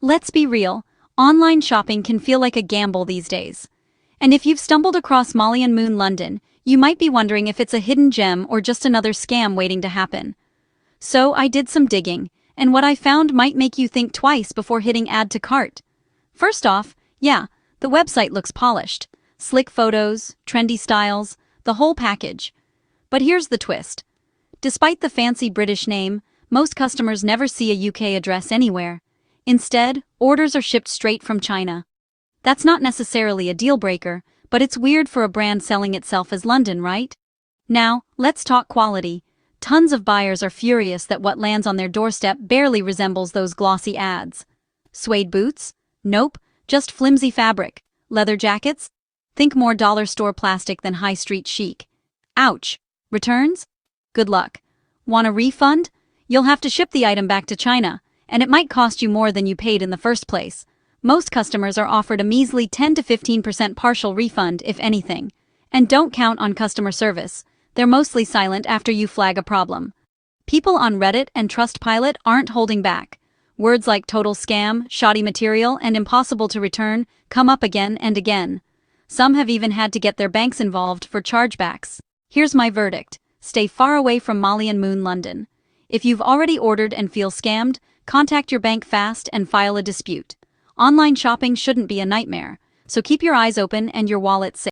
Let's be real, online shopping can feel like a gamble these days. And if you've stumbled across Molly and Moon London, you might be wondering if it's a hidden gem or just another scam waiting to happen. So I did some digging, and what I found might make you think twice before hitting add to cart. First off, yeah, the website looks polished. Slick photos, trendy styles, the whole package. But here's the twist. Despite the fancy British name, most customers never see a UK address anywhere. Instead, orders are shipped straight from China. That's not necessarily a deal breaker, but it's weird for a brand selling itself as London, right? Now, let's talk quality. Tons of buyers are furious that what lands on their doorstep barely resembles those glossy ads. Suede boots? Nope, just flimsy fabric. Leather jackets? Think more dollar store plastic than high street chic. Ouch. Returns? Good luck. Want a refund? You'll have to ship the item back to China, and it might cost you more than you paid in the first place. Most customers are offered a measly 10 to 15% partial refund, if anything. And don't count on customer service. They're mostly silent after you flag a problem. People on Reddit and Trustpilot aren't holding back. Words like total scam, shoddy material, and impossible to return come up again and again. Some have even had to get their banks involved for chargebacks. Here's my verdict. Stay far away from Molly and Moon London. If you've already ordered and feel scammed, contact your bank fast and file a dispute. Online shopping shouldn't be a nightmare, so keep your eyes open and your wallet safe.